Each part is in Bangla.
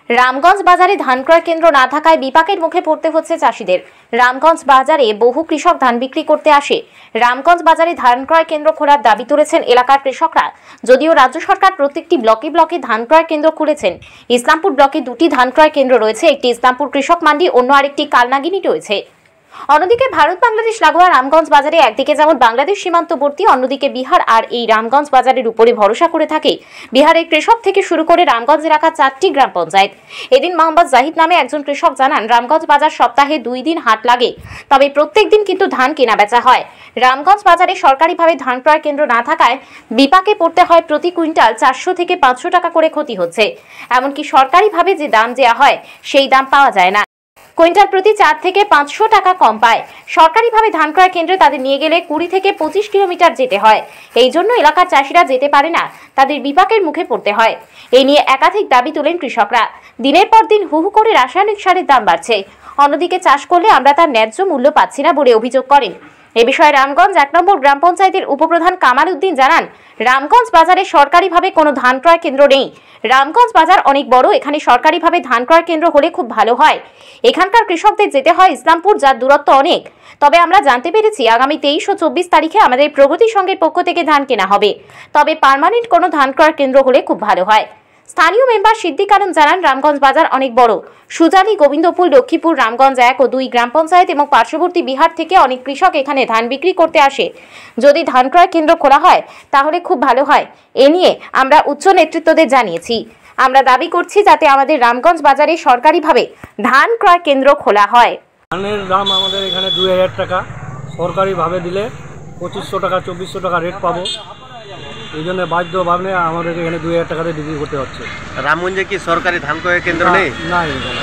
রামগঞ্জ বাজারে ধান ক্রয় কেন্দ্র না থাকায় বিপাকের মুখে পড়তে হচ্ছে চাষিদের। রামগঞ্জ বাজারে বহু কৃষক ধান বিক্রি করতে আসে। রামগঞ্জ বাজারে ধান ক্রয় কেন্দ্র খোলার দাবি তুলেছেন এলাকার কৃষকরা। যদিও রাজ্য সরকার প্রত্যেকটি ব্লকে ব্লকে ধান ক্রয় কেন্দ্র খুলেছেন। ইসলামপুর ব্লকে দুটি ধান ক্রয় কেন্দ্র রয়েছে, একটি ইসলামপুর কৃষক মান্ডি, অন্য আরেকটি কালনাগিনি রয়েছে। অন্যদিকে ভারত বাংলাদেশ লাগোয়া রামগঞ্জ বাজারে একদিকে যেমন বাংলাদেশ সীমান্তবর্তী, অন্যদিকে বিহার, আর এই রামগঞ্জ বাজারের উপরে ভরসা করে থাকে বিহারের কৃষক থেকে শুরু করে রামগঞ্জ এলাকার 4টি গ্রাম পঞ্চায়েত। এদিন মোহাম্মদ জাহিদ নামে একজন কৃষক জানান, রামগঞ্জ বাজার সপ্তাহে 2 দিন হাট লাগে, তবে প্রত্যেক দিন কিন্তু ধান কেনা বেচা হয়। রামগঞ্জ বাজারে সরকারিভাবে ধান ক্রয় কেন্দ্র না থাকায় বিপাকে পড়তে হয়। প্রতি কুইন্টাল 400 থেকে 500 টাকা করে ক্ষতি হচ্ছে। এমনকি সরকারিভাবে যে দাম দেওয়া হয় সেই দাম পাওয়া যায় না। কুইন্টাল প্রতি 4 থেকে 500 টাকা কম পায়। সরকারিভাবে ধান ক্রয় কেন্দ্রে তাদের নিয়ে গেলে 20 থেকে 25 কিলোমিটার যেতে হয়। এই জন্য এলাকার চাষিরা যেতে পারে না, তাদের বিপাকের মুখে পড়তে হয়। এই নিয়ে একাধিক দাবি তোলেন কৃষকরা। দিনের পর দিন হু হু করে রাসায়নিক সারের দাম বাড়ছে, অন্যদিকে চাষ করলে আমরা তার ন্যায্য মূল্য পাচ্ছি না বলে অভিযোগ করেন। এ বিষয়ে রামগঞ্জ 1 নম্বর গ্রাম পঞ্চায়েতের উপপ্রধান কামাল উদ্দিন জানান, রামগঞ্জ বাজারে সরকারিভাবে কোনো ধান ক্রয় কেন্দ্র নেই। রামগঞ্জ বাজার অনেক বড়, এখানে সরকারিভাবে ধান ক্রয় কেন্দ্র হলে খুব ভালো হয়। এখানকার কৃষকদের যেতে হয় ইসলামপুর, যার দূরত্ব অনেক। তবে আমরা জানতে পেরেছি আগামী 23 ও 24 তারিখে আমাদের প্রগতি সংঘের পক্ষ থেকে ধান কেনা হবে, তবে পার্মানেন্ট কোনো ধান ক্রয় কেন্দ্র হলে খুব ভালো হয়। স্থানীয় মেম্বার সিদ্দিক আলম জানান, রামগঞ্জ বাজার অনেক বড়। সুজালি, গোবিন্দপুর, লক্ষ্মীপুর, রামগঞ্জ 1 ও 2 গ্রাম পঞ্চায়েত এবং পার্শ্ববর্তী বিহার থেকে অনেক কৃষক এখানে ধান বিক্রি করতে আসে। যদি ধান ক্রয় কেন্দ্র খোলা হয় তাহলে খুব ভালো হয়। এ নিয়ে আমরা উচ্চ নেতৃত্বদের জানিয়েছি। আমরা দাবি করছি যাতে আমাদের রামগঞ্জ বাজারে সরকারিভাবে ধান ক্রয় কেন্দ্র খোলা হয়। ধানের দাম আমাদের এখানে 2000 টাকা, সরকারিভাবে দিলে 2500 টাকা 2400 টাকা রেট পাবো। এই জন্য বাধ্যভাবে আমাদের এখানে 2000 টাকাতে বিক্রি করতে হচ্ছে। রামগঞ্জে কি সরকারি ধান ক্রয় কেন্দ্র নেই? না, এখানে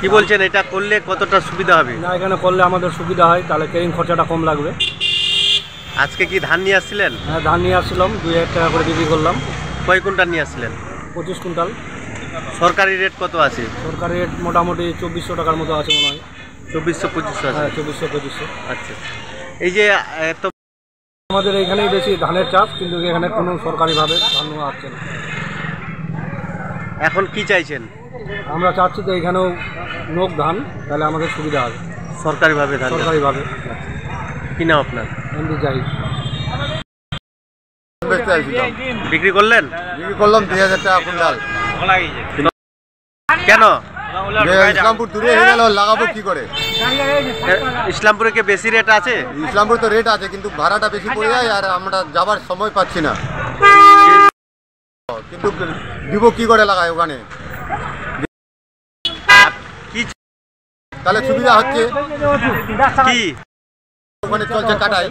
কি বলছেন, এটা করলে কতটা সুবিধা হবে? না, এখানে করলে আমাদের সুবিধা হয়, তাহলে ক্যারিং খরচাটা কম লাগবে। আজকে কি ধান নিয়ে আসছিলেন? হ্যাঁ, ধান নিয়ে আসছিলাম, 2000 টাকা করে বিক্রি করলাম। কয় কুইন্টাল নিয়ে আসছিলেন? 25 কুইন্টাল। সরকারি রেট কত আছে? সরকারি রেট মোটামুটি 2400 টাকার মতো আছে মনে হয়। 2400-2500 আছে। হ্যাঁ, 2400-2500। আচ্ছা, এই যে এত আমাদের এখানেই বেশি ধানের চাষ, কিন্তু এখানে কোনো সরকারিভাবে ধান নেওয়া হচ্ছে না। এখন কি চাইছেন? আমরা চাচ্ছি তো এখানেও নোক ধান, তাহলে আমাদের সুবিধা হবে সরকারিভাবে ধান। সরকারিভাবে। কি নাম আপনার? এমডি জাহিদ। বিক্রি করলেন? বিক্রি করলাম 2000 টাকা কুইন্টাল। কেন? ইসলামপুর দূরে হয়ে গেল, লাগাবো কি করে? ইসলামপুরে কি বেশি রেট আছে? ইসলামপুরে তো রেট আছে, কিন্তু ভাড়াটা বেশি পড়ে যায়, আর আমরা যাবার সময় পাচ্ছি না। কিন্তু দিব কি করে লাগায় ওখানে? তাহলে সুবিধা হচ্ছে কি ওখানে চলছে কাটাই।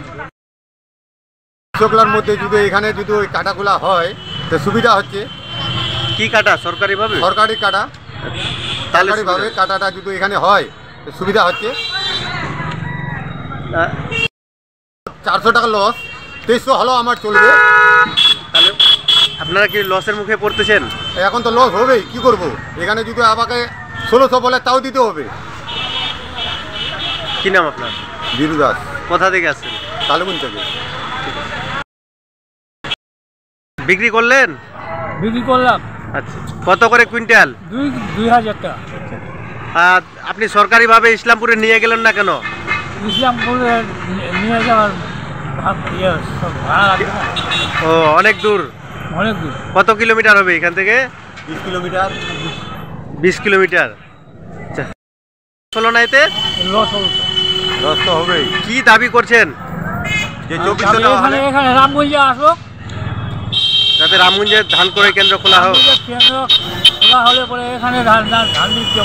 কৃষকলার মধ্যে যদি এখানে যদি ওই কাটাগুলা হয় তো সুবিধা হচ্ছে। কি কাটা? সরকারিভাবে? সরকারি কাটা, সরকারিভাবে কাটাটা যদি এখানে হয় তো সুবিধা হচ্ছে। 400 টাকা লস, 2300 হলো আমার চলবে। তাহলে আপনারা কি লসের মুখে পড়তেছেন? এখন তো লস হবেই, কি করব? এখানে যদি আমাকে 1600 বলে তাও দিতে হবে। কি নাম আপনার? বীরু দাস। কোথা থেকে আসছেন? কালুগুন থেকে। বিক্রি করলেন? বিক্রি করলাম। আচ্ছা, কত করে কুইন্টাল? 2000 টাকা। আপনি সরকারিভাবে ইসলামপুরে নিয়ে গেলেন না কেন? ইসলামপুরে নিয়ে যাওয়ার ও, অনেক দূর। অনেক দূর। কত কিলোমিটার হবে এখান থেকে? 20 কিলোমিটার। 20 কিলোমিটার। আচ্ছা, হলো না এতে? লস তো হবেই। কি দাবি করছেন? যে 2400 টাকা হলে এখানে রামগঞ্জে আসো, যাতে রামগঞ্জে ধান ক্রয় কেন্দ্র খোলা হোক। কেন্দ্র খোলা হলে পরে এখানে ধান দিতে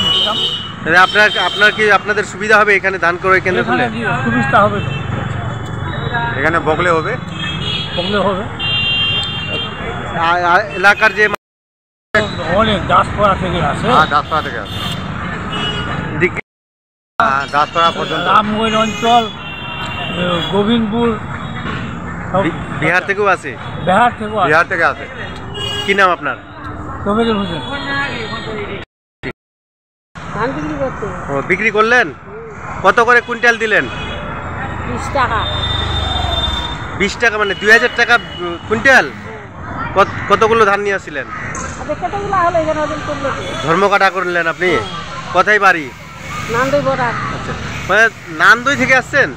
আপনার কি আপনাদের সুবিধা হবে এখানে ধান ক্রয় কেন্দ্র খুলে? সুবিধা হবে তো। এখানে বগলে হবে। এলাকার যে অনেক দাসপাড়া থেকে আসে। হ্যাঁ, দাসপাড়া থেকে আসে। দাসপাড়া পর্যন্ত রামগঞ্জ অঞ্চল, গোবিন্দপুর, বিহার থেকেও আছে। বিহার থেকে আসে। কি নাম আপনার? তবেজুল হোসেন। ধান বিক্রি করতে। ও, বিক্রি করলেন? কত করে কুইন্টাল দিলেন? 20 টাকা। 20 টাকা মানে 2000 টাকা কুইন্টাল? কতগুলো ধান নিয়ে আসছিলেন? ধর্ম কাটা করলেন আপনি? কোথায় বাড়ি? আচ্ছা, মানে নান্দই থেকে আসছেন?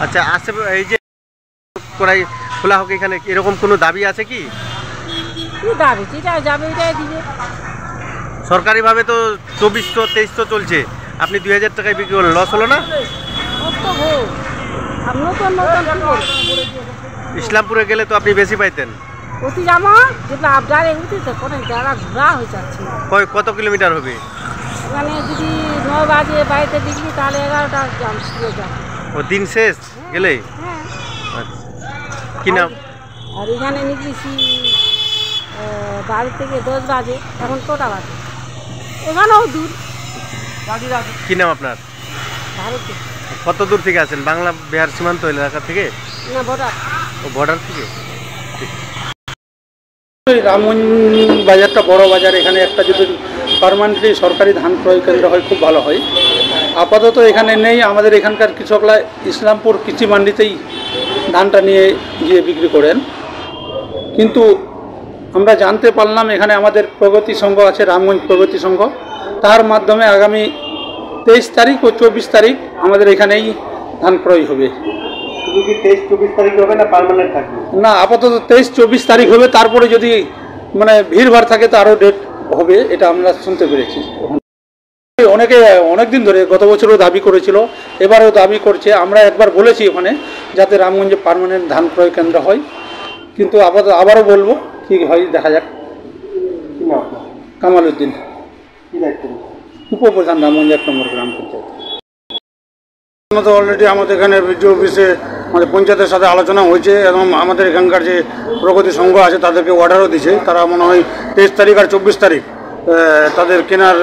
আচ্ছা, আসে এই যে করাই খোলা হোক এখানে, এরকম কোনো দাবি আছে কি? সরকারি ভাবে তো 2400 2300 চলছে, আপনি 2000 টাকায় বিক্রি করলেন, লস হলো না? ইসলামপুরে গেলে তো আপনি বেশি পাইতেন। কত কিলোমিটার হবে? ও দিন শেষ গেলে? কি নাম? আর এখানে নিয়েছি বাড়ি থেকে 10 বাজে, এখন কটা বাজে? এখানেও দূর। কি নাম আপনার? ভারতে। কত দূর থেকে আছেন? বাংলা বিহার সীমান্ত এলাকা থেকে? না, বর্ডার। ও বর্ডার থেকে। রামগঞ্জ বাজারটা বড় বাজার, এখানে একটা যদি পার্মানেন্টলি সরকারি ধান ক্রয় কেন্দ্র হয় খুব ভালো হয়। আপাতত এখানে নেই। আমাদের এখানকার কৃষকরা ইসলামপুর কৃষি মান্ডিতেই ধানটা নিয়ে গিয়ে বিক্রি করেন। কিন্তু আমরা জানতে পারলাম এখানে আমাদের প্রগতি সংঘ আছে, রামগঞ্জ প্রগতি সংঘ, তার মাধ্যমে আগামী 23 তারিখ ও 24 তারিখ আমাদের এখানেই ধান ক্রয় হবে। শুধু কি 23-24 তারিখ হবে না পার্মানেন্ট থাকবে? না, আপাতত 23-24 তারিখ হবে, তারপরে যদি মানে ভিড়ভাড় থাকে তো আরও ডেট হবে, এটা আমরা শুনতে পেরেছি। অনেকে অনেকদিন ধরে গত বছরও দাবি করেছিল, এবারেও দাবি করছে। আমরা একবার বলেছি ওখানে যাতে রামগঞ্জে পার্মানেন্ট ধান ক্রয় কেন্দ্র হয়, কিন্তু আপাতত আবারও বলবো কি হয়, দেখা যাক। কামাল উদ্দিন, উপপ্রধান, রামগঞ্জ 1 নম্বর গ্রাম পঞ্চায়েত। অলরেডি আমাদের এখানে বিডিও অফিসে আমাদের পঞ্চায়েতের সাথে আলোচনা হয়েছে এবং আমাদের এখানকার যে প্রগতি সংঘ আছে তাদেরকে অর্ডারও দিয়েছে। তারা মনে হয় 23 তারিখ আর 24 তারিখ তাদের কেনার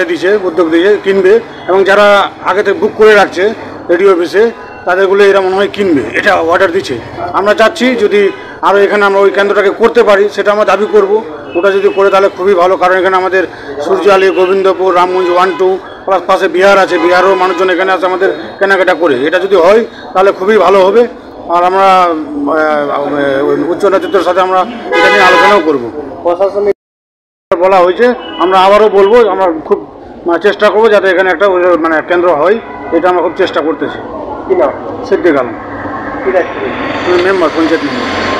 দিয়েছে, উদ্যোগ দিয়েছে, কিনবে। এবং যারা আগে থেকে বুক করে রাখছে রেডিও অফিসে তাদেরগুলো এরা মনে হয় কিনবে, এটা অর্ডার দিচ্ছে। আমরা চাচ্ছি যদি আরও এখানে আমরা ওই কেন্দ্রটাকে করতে পারি, সেটা আমরা দাবি করব। ওটা যদি করে তাহলে খুবই ভালো, কারণ এখানে আমাদের সূর্যালি, গোবিন্দপুর, রামগঞ্জ 1-2 প্লাস পাশে বিহার আছে, বিহারও মানুষজন এখানে আছে আমাদের কেনাকাটা করে। এটা যদি হয় তাহলে খুবই ভালো হবে। আর আমরা উচ্চ নেতৃত্বের সাথে আমরা এটা নিয়ে আলোচনাও করবো। প্রশাসনিক বলা হয়েছে, আমরা আবারও বলবো, আমরা খুব চেষ্টা করবো যাতে এখানে একটা মানে কেন্দ্র হয়, এটা আমরা খুব চেষ্টা করতেছি। কি না সিদ্দিক আলম, মেম্বার, পঞ্চায়েত মেম্বার।